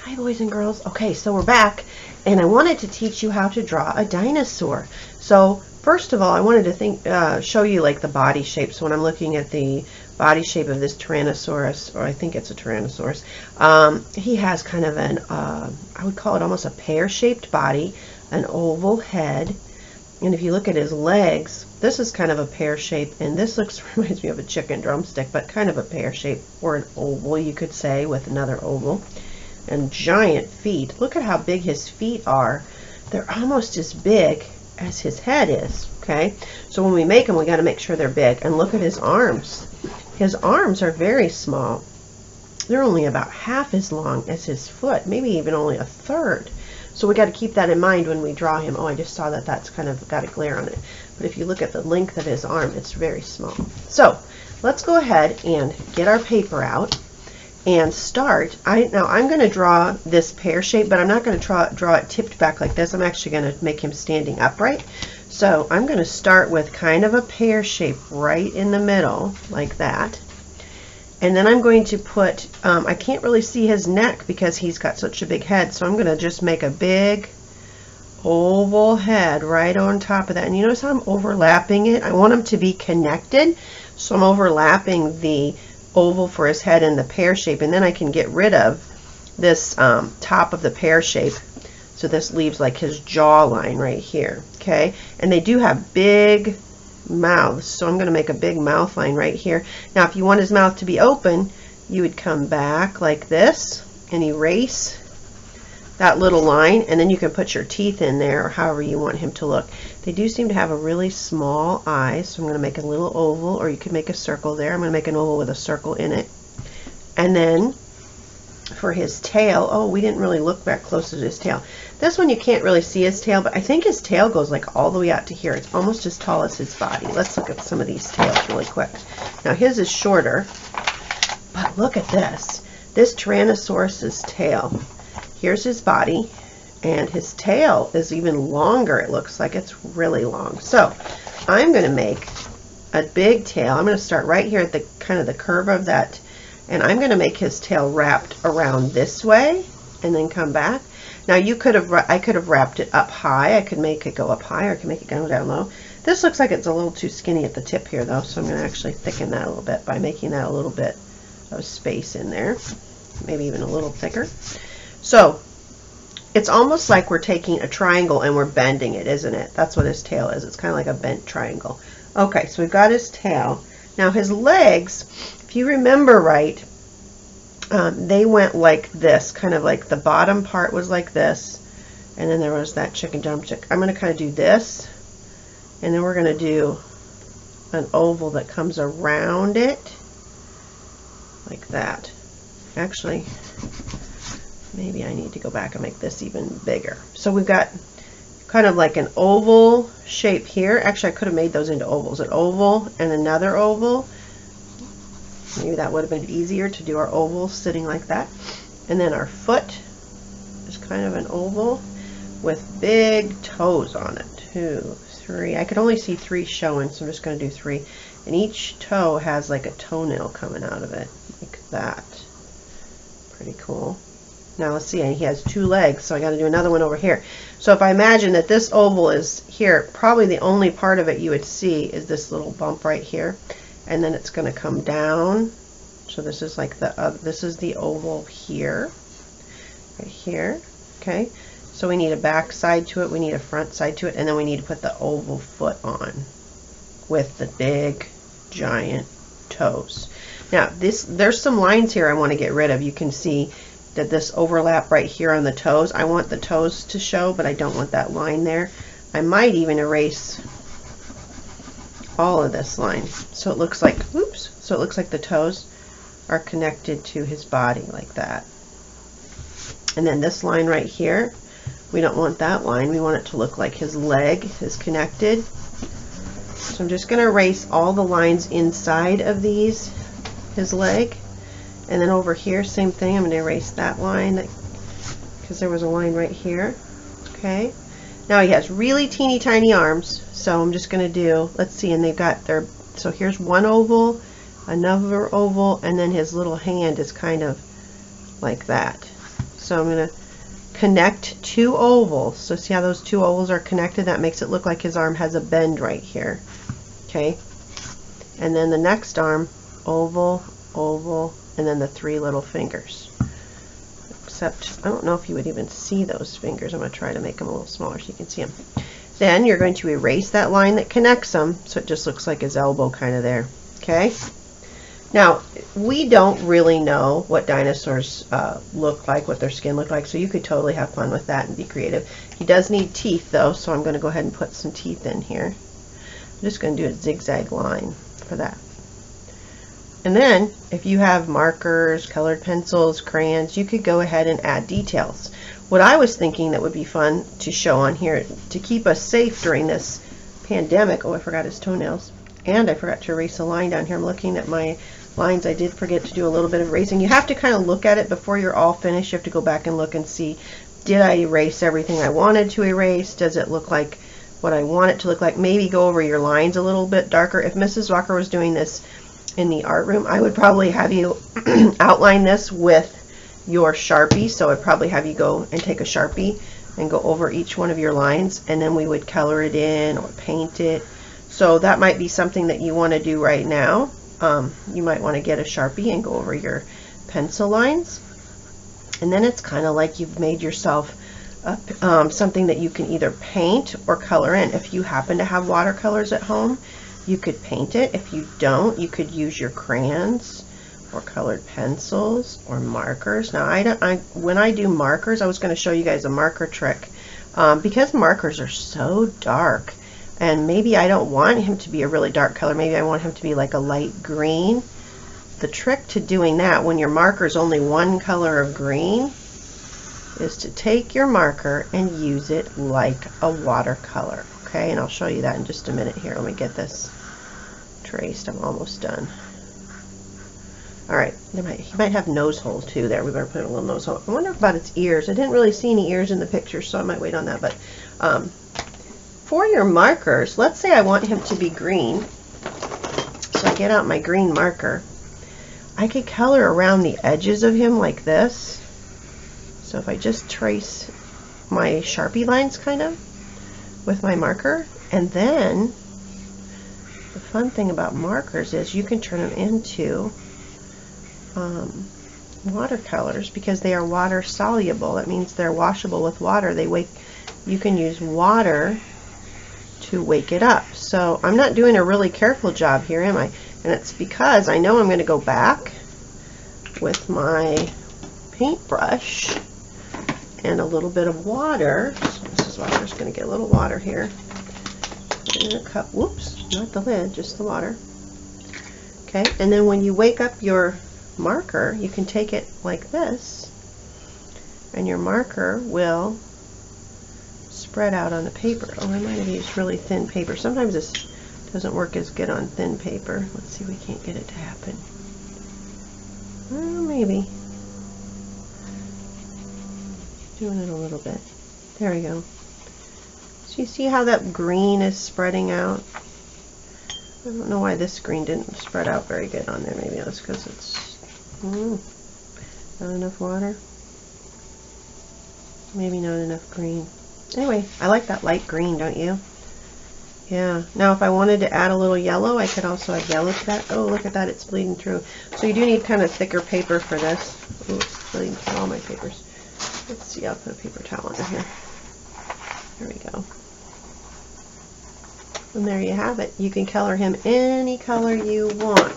Hi boys and girls. Okay, so we're back and I wanted to teach you how to draw a dinosaur. So first of all, I wanted to show you like the body shape. So when I'm looking at the body shape of this Tyrannosaurus, or I think it's a Tyrannosaurus, he has kind of an, I would call it almost a pear-shaped body, an oval head. And if you look at his legs, this is kind of a pear shape, and this reminds me of a chicken drumstick, but kind of a pear shape, or an oval, you could say, with another oval. And giant feet. Look at how big his feet are. They're almost as big as his head is. Okay, so when we make them, we got to make sure they're big. And look at his arms. His arms are very small. They're only about half as long as his foot, maybe even only a third. So we got to keep that in mind when we draw him. Oh, I just saw that that's kind of got a glare on it. But if you look at the length of his arm, it's very small. So let's go ahead and get our paper out and start. Now I'm going to draw this pear shape, but I'm not going to draw it tipped back like this. I'm actually going to make him standing upright. So I'm going to start with kind of a pear shape right in the middle, like that. And then I'm going to put, I can't really see his neck because he's got such a big head, so I'm going to just make a big oval head right on top of that. And you notice how I'm overlapping it? I want them to be connected, so I'm overlapping the oval for his head and the pear shape, and then I can get rid of this top of the pear shape, so this leaves like his jawline right here. Okay, and they do have big mouths, so I'm going to make a big mouth line right here. Now if you want his mouth to be open, you would come back like this and erase that little line, and then you can put your teeth in there or however you want him to look. They do seem to have a really small eye, so I'm going to make a little oval, or you could make a circle there. I'm going to make an oval with a circle in it. And then for his tail, oh, we didn't really look back close to his tail. This one you can't really see his tail, but I think his tail goes like all the way out to here. It's almost as tall as his body. Let's look at some of these tails really quick. Now his is shorter, but look at this. This Tyrannosaurus's tail. Here's his body, and his tail is even longer. It looks like it's really long. So I'm going to make a big tail. I'm going to start right here at the kind of the curve of that, and I'm going to make his tail wrapped around this way and then come back. Now I could have wrapped it up high. I could make it go up high, or I could make it go down low. This looks like it's a little too skinny at the tip here though, so I'm going to actually thicken that a little bit by making that a little bit of space in there, maybe even a little thicker. So it's almost like we're taking a triangle and we're bending it, isn't it? That's what his tail is. It's kind of like a bent triangle. Okay, so we've got his tail. Now his legs, if you remember right, they went like this, kind of like the bottom part was like this, and then there was that chicken drumstick. I'm going to kind of do this, and then we're going to do an oval that comes around it, like that. Actually, maybe I need to go back and make this even bigger. So we've got kind of like an oval shape here. Actually, I could have made those into ovals. An oval and another oval. Maybe that would have been easier to do our ovals sitting like that. And then our foot is kind of an oval with big toes on it. 2, 3. I could only see 3 showing, so I'm just going to do 3. And each toe has like a toenail coming out of it, like that. Pretty cool. Now let's see, and he has 2 legs, so I got to do another one over here. So if I imagine that this oval is here, probably the only part of it you would see is this little bump right here, and then it's going to come down. So this is like this is the oval here, right here. Okay, so we need a back side to it, we need a front side to it, and then we need to put the oval foot on with the big giant toes. Now there's some lines here I want to get rid of. You can see that this overlap right here on the toes. I want the toes to show, but I don't want that line there. I might even erase all of this line, so it looks like, oops, so it looks like the toes are connected to his body like that. And then this line right here, we don't want that line. We want it to look like his leg is connected. So I'm just going to erase all the lines inside of his leg. And then over here, same thing. I'm going to erase that line because there was a line right here. Okay. Now he has really teeny tiny arms, so I'm just going to do, let's see, and they've got their, so here's one oval, another oval, and then his little hand is kind of like that. So I'm going to connect two ovals. So see how those two ovals are connected? That makes it look like his arm has a bend right here. Okay. And then the next arm, oval, oval, and then the three little fingers. Except, I don't know if you would even see those fingers. I'm going to try to make them a little smaller so you can see them. Then you're going to erase that line that connects them so it just looks like his elbow kind of there. Okay? Now, we don't really know what dinosaurs look like, what their skin look like, so you could totally have fun with that and be creative. He does need teeth, though, so I'm going to go ahead and put some teeth in here. I'm just going to do a zigzag line for that. And then, if you have markers, colored pencils, crayons, you could go ahead and add details. What I was thinking that would be fun to show on here to keep us safe during this pandemic. Oh, I forgot his toenails. And I forgot to erase a line down here. I'm looking at my lines. I did forget to do a little bit of erasing. You have to kind of look at it before you're all finished. You have to go back and look and see, did I erase everything I wanted to erase? Does it look like what I want it to look like? Maybe go over your lines a little bit darker. If Mrs. Walker was doing this in the art room, I would probably have you outline this with your Sharpie. So I'd probably have you go and take a Sharpie and go over each one of your lines, and then we would color it in or paint it. So that might be something that you want to do right now. You might want to get a Sharpie and go over your pencil lines. And then it's kind of like you've made yourself something that you can either paint or color in. If you happen to have watercolors at home, you could paint it. If you don't, you could use your crayons or colored pencils or markers. Now, when I do markers, I was going to show you guys a marker trick. Because markers are so dark, and maybe I don't want him to be a really dark color. Maybe I want him to be like a light green. The trick to doing that when your marker is only one color of green is to take your marker and use it like a watercolor. Okay, and I'll show you that in just a minute here. Let me get this traced. I'm almost done. All right, he might have nose hole too there. We better put a little nose hole. I wonder about its ears. I didn't really see any ears in the picture, so I might wait on that. But for your markers, let's say I want him to be green. So I get out my green marker. I could color around the edges of him like this. So if I just trace my Sharpie lines kind of with my marker, and then the fun thing about markers is you can turn them into watercolors because they are water soluble. That means they're washable with water. You can use water to wake it up. So I'm not doing a really careful job here, am I? And it's because I know I'm going to go back with my paintbrush and a little bit of water. So Mrs. Walker's going to get a little water here. Put it in a cup. Whoops, not the lid, just the water. Okay, and then when you wake up your marker, you can take it like this, and your marker will spread out on the paper. Oh, I might have used really thin paper. Sometimes this doesn't work as good on thin paper. Let's see if we can't get it to happen. Maybe. Doing it a little bit. There we go. So you see how that green is spreading out? I don't know why this green didn't spread out very good on there. Maybe that's because it's not enough water. Maybe not enough green. Anyway, I like that light green, don't you? Yeah. Now if I wanted to add a little yellow, I could also add yellow to that. Oh, look at that, it's bleeding through. So you do need kind of thicker paper for this. Ooh, it's bleeding through all my papers. Let's see, I'll put a paper towel under here. There we go. And there you have it. You can color him any color you want.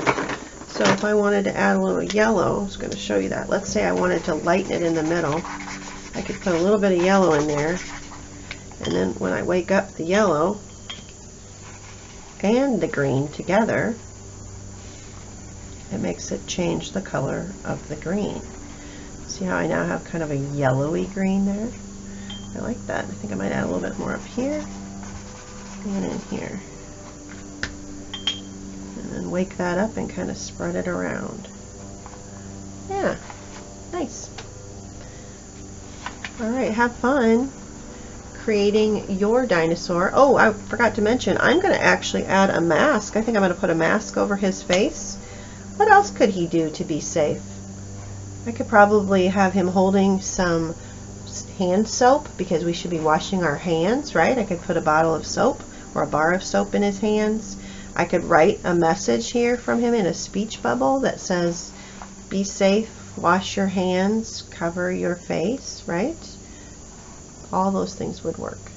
So if I wanted to add a little yellow, I was going to show you that. Let's say I wanted to lighten it in the middle. I could put a little bit of yellow in there. And then when I wake up the yellow and the green together, it makes it change the color of the green. See how I now have kind of a yellowy green there? I like that. I think I might add a little bit more up here and in here. And then wake that up and kind of spread it around. Yeah, nice. All right, have fun creating your dinosaur. Oh, I forgot to mention, I'm going to actually add a mask. I think I'm going to put a mask over his face. What else could he do to be safe? I could probably have him holding some hand soap because we should be washing our hands, right? I could put a bottle of soap or a bar of soap in his hands. I could write a message here from him in a speech bubble that says, be safe, wash your hands, cover your face, right? All those things would work.